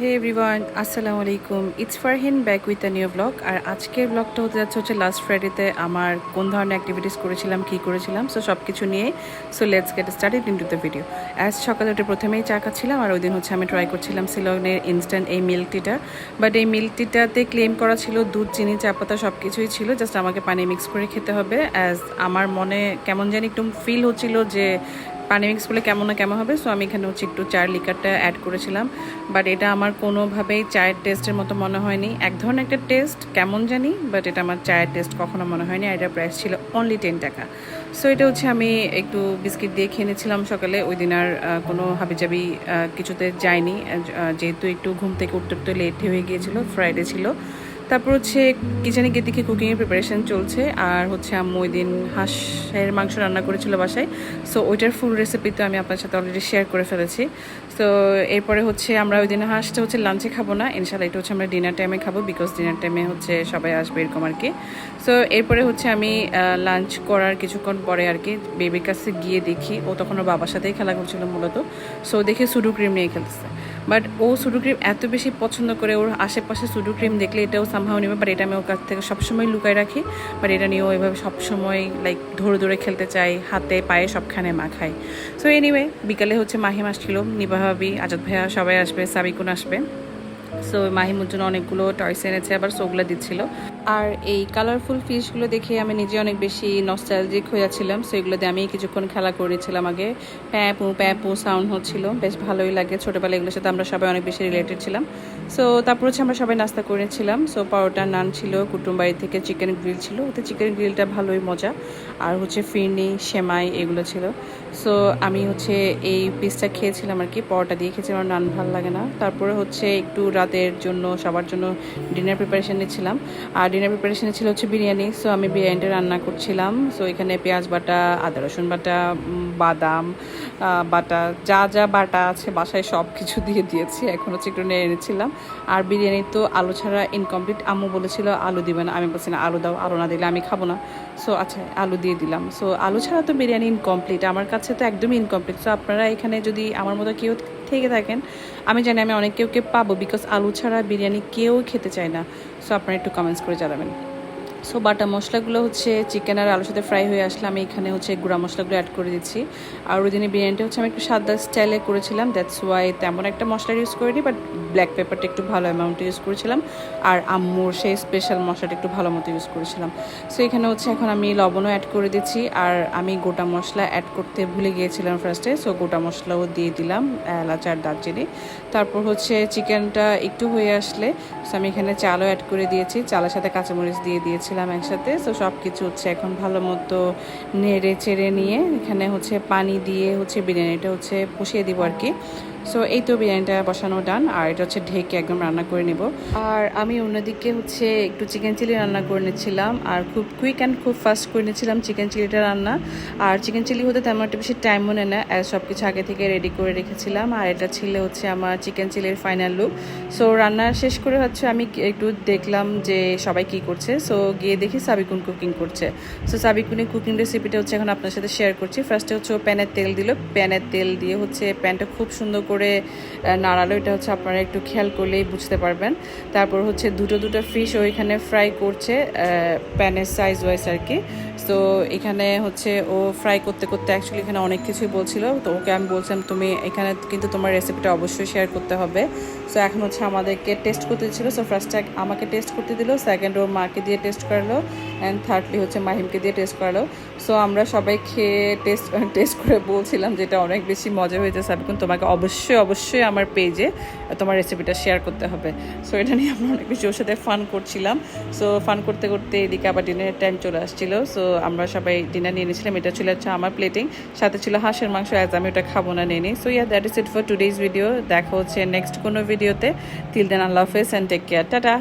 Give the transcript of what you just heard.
হে everyone, আসসালামু আলাইকুম। It's Farhin back with a new blog. আর আজকের ব্লগটা হতে যাচ্ছে হচ্ছে লাস্ট ফ্রাইডেতে আমার কোন ধরনের অ্যাক্টিভিটিস করেছিলাম, কী করেছিলাম, সো সব কিছু নিয়ে। So let's get started into the video. As সকালে উঠে প্রথমেই চা খাচ্ছিলাম, আর ওই দিন হচ্ছে আমি ট্রাই করছিলাম সিলনের ইনস্ট্যান্ট এই মিল্ক টিটা। বাট এই মিল্ক টিটাতে ক্লেম করা ছিল দুধ, চিনি, চা পাতা সব কিছুই ছিল, জাস্ট আমাকে পানি মিক্স করে খেতে হবে। অ্যাজ আমার মনে কেমন জানি একটু ফিল হচ্ছিল যে পানি মিক্স করলে কেমন না কেমন হবে, সো আমি এখানে হচ্ছে একটু চায়ের লিকারটা অ্যাড করেছিলাম। বাট এটা আমার কোনোভাবেই চায়ের টেস্টের মতো মনে হয়নি। এক ধরনের একটা টেস্ট কেমন জানি, বাট এটা আমার চায়ের টেস্ট কখনো মনে হয়নি। আর এটার প্রাইস ছিল অনলি 10 টাকা। সো এটা হচ্ছে আমি একটু বিস্কিট দিয়ে খেয়ে নিয়েছিলাম সকালে। ওই দিন আর কোনো হাবিজাবি কিছুতে যায়নি, যেহেতু একটু ঘুম থেকে উঠতে উঠতে লেট হয়ে গিয়েছিল, ফ্রাইডে ছিল। তারপর হচ্ছে কিচেনে গিয়ে দেখি কুকিংয়ের প্রিপারেশন চলছে। আর হচ্ছে আম্মু ওই দিন হাঁসের মাংস রান্না করেছিল বাসায়। সো ওইটার ফুল রেসিপি তো আমি আপনার সাথে অলরেডি শেয়ার করে ফেলেছি। সো এরপরে হচ্ছে আমরা ওই দিন হাঁসটা হচ্ছে লাঞ্চে খাবো না, ইনশাল্লাহ এটা হচ্ছে আমরা ডিনার টাইমে খাবো, বিকজ ডিনার টাইমে হচ্ছে সবাই আসবে এরকম আর কি। সো এরপরে হচ্ছে আমি লাঞ্চ করার কিছুক্ষণ পরে আর কি বেবির কাছে গিয়ে দেখি ও তখন ওর বাবার সাথেই খেলা করছিল মূলত। সো দেখে সুডো ক্রিম নিয়ে খেলতেছে। বাট ও সুডো ক্রিম এত বেশি পছন্দ করে, ওর আশেপাশে সুডো ক্রিম দেখলে এটাও সামহাও নেবে, বাট এটা আমি ওর কাছ থেকে সবসময় লুকায় রাখি। বাট এটা নিয়েও এভাবে সবসময় লাইক ধরে ধরে খেলতে চাই, হাতে পায়ে সবখানে মাখায়। সো এনিওয়ে বিকালে হচ্ছে মাহিম আসছিল, নিভা ভাবি, আজাদ ভাইয়া সবাই আসবে, সাবিকুন আসবে। সো মাহিমুর জন্য অনেকগুলো টয়স এনেছে, আবার সোগুলো দিচ্ছিল। আর এই কালারফুল ফিশগুলো দেখে আমি নিজে অনেক বেশি নস্টালজিক হয়েছিলাম। সো এগুলো দিয়ে আমি কিছুক্ষণ খেলা করেছিলাম আগে। প্যাপু প্যাপু সাউন্ড হচ্ছিল, বেশ ভালোই লাগে। ছোটোবেলায় এগুলোর সাথে আমরা সবাই অনেক বেশি রিলেটেড ছিলাম। সো তারপর হচ্ছে আমরা সবাই নাস্তা করেছিলাম। সো পরোটা, নান ছিল, কুটুমবাড়ি থেকে চিকেন গ্রিল ছিল, ওতে চিকেন গ্রিলটা ভালোই মজা। আর হচ্ছে ফিরনি, সেমাই এগুলো ছিল। সো আমি হচ্ছে এই পিসটা খেয়েছিলাম আর কি, পরোটা দিয়ে খেয়েছিলাম, আমার নান ভালো লাগে না। তারপরে হচ্ছে একটু রাতের জন্য সবার জন্য ডিনার প্রিপারেশন নিচ্ছিলাম। আর ডিনার প্রিপারেশনে ছিল হচ্ছে বিরিয়ানি। সো আমি বিরিয়ানিটা রান্না করছিলাম। সো এখানে পেঁয়াজ বাটা, আদা রসুন বাটা, বাদাম বাটা, যা যা বাটা আছে বাসায় সব কিছু দিয়ে দিয়েছি। এখন হচ্ছে একটু নেড়ে নিচ্ছিলাম। আর বিরিয়ানি তো আলু ছাড়া ইনকমপ্লিট। আম্মু বলেছিল আলু দিবে না, আমি বলছি না আলু দাও, আলু না দিলে আমি খাবো না। সো আচ্ছা আলু দিয়ে দিলাম। সো আলু ছাড়া তো বিরিয়ানি ইনকমপ্লিট, আমার কাছে তো একদমই ইনকমপ্লিট। সো আপনারা এখানে যদি আমার মতো কেউ থেকে থাকেন, আমি জানি আমি অনেক কেউ পাবো, বিকজ আলু ছাড়া বিরিয়ানি কেউ খেতে চায় না। সো আপনারা একটু কমেন্টস করে জানাবেন। সো বাটা মশলাগুলো হচ্ছে চিকেন আর আলুর সাথে ফ্রাই হয়ে আসলে আমি এখানে হচ্ছে গুঁড়া মশলাগুলো অ্যাড করে দিচ্ছি। আর ওই দিনের বিরিয়ানিটা হচ্ছে আমি একটু সাদা স্টাইলে করেছিলাম, দ্যাটস ওয়াই তেমন একটা মশলা ইউজ করিনি, বাট ব্ল্যাক পেপারটা একটু ভালো অ্যামাউন্টে ইউজ করেছিলাম। আর আম্মুর সেই স্পেশাল মশলাটা একটু ভালো মতো ইউজ করেছিলাম। সো এখানে হচ্ছে এখন আমি লবণও অ্যাড করে দিচ্ছি। আর আমি গোটা মশলা অ্যাড করতে ভুলে গিয়েছিলাম ফার্স্টে, সো গোটা মশলাও দিয়ে দিলাম, এলাচ আর দারচিনি। তারপর হচ্ছে চিকেনটা একটু হয়ে আসলে সো আমি এখানে চালও অ্যাড করে দিয়েছি, চালের সাথে কাঁচামরিচ দিয়ে দিয়েছিলাম একসাথে। সো সব কিছু হচ্ছে এখন ভালো মতো নেড়ে চেড়ে নিয়ে এখানে হচ্ছে পানি দিয়ে হচ্ছে বিরিয়ানিটা হচ্ছে বসিয়ে দিব আর কি। সো এই তো বিরিয়ানিটা বসানো ডান। আর এটা হচ্ছে ঢেকে একদম রান্না করে নেব। আর আমি অন্যদিকে হচ্ছে একটু চিকেন চিলি রান্না করে নিচ্ছিলাম, আর খুব কুইক অ্যান্ড খুব ফাস্ট করে নিচ্ছিলাম চিকেন চিলিটা রান্না। আর চিকেন চিলি হতে তেমন একটা বেশি টাইম মনে না, সব কিছু আগে থেকে রেডি করে রেখেছিলাম। আর এটা ছিল হচ্ছে আমার চিকেন চিলির ফাইনাল লুক। সো রান্না শেষ করে হচ্ছে আমি একটু দেখলাম যে সবাই কি করছে। সো গিয়ে দেখি সাবিকুন কুকিং করছে। সো সাবিকুনের কুকিং রেসিপিটা হচ্ছে এখন আপনার সাথে শেয়ার করছি। ফার্স্টে হচ্ছে ও প্যানের তেল দিল, প্যানের তেল দিয়ে হচ্ছে প্যানটা খুব সুন্দর করে নাড়ালো, এটা হচ্ছে আপনারা একটু খেয়াল করলেই বুঝতে পারবেন। তারপর হচ্ছে দুটো ফিশ ওইখানে ফ্রাই করছে প্যানের সাইজ ওয়াইজ আর কি। তো এখানে হচ্ছে ও ফ্রাই করতে করতে অ্যাকচুয়ালি এখানে অনেক কিছুই বলছিল, তো ওকে আমি বলছিলাম তুমি এখানে কিন্তু তোমার রেসিপিটা অবশ্যই শেয়ার করতে হবে। সো এখন হচ্ছে আমাদেরকে টেস্ট করতে দিচ্ছিলো। সো ফার্স্টে আমাকে টেস্ট করতে দিল, সেকেন্ড ওর মাকে দিয়ে টেস্ট করালো, অ্যান্ড থার্ডলি হচ্ছে মাহিমকে দিয়ে টেস্ট করালো। সো আমরা সবাই খেয়ে টেস্ট করে বলছিলাম যে এটা অনেক বেশি মজা হয়েছে সাবিকুন, তোমাকে অবশ্যই আমার পেজে তোমার রেসিপিটা শেয়ার করতে হবে। সো এটা নিয়ে আমরা অনেক বেশি ওর সাথে ফান করছিলাম। সো ফান করতে করতে এদিকে আবার ডিনারের টাইম চলে আসছিলো। সো আমরা সবাই ডিনার নিয়ে নিয়েছিলাম, এটা ছিল হচ্ছে আমার প্লেটিং, সাথে ছিল হাঁসের মাংস, অ্যাজ আমি ওটা খাবো না নিয়ে নিই। So yeah that is it for today's video. দেখা হচ্ছে নেক্সট কোনো ভিডিওতে। টিল দেন আল্লাহ হাফেজ অ্যান্ড টেক কেয়ার, টাটা।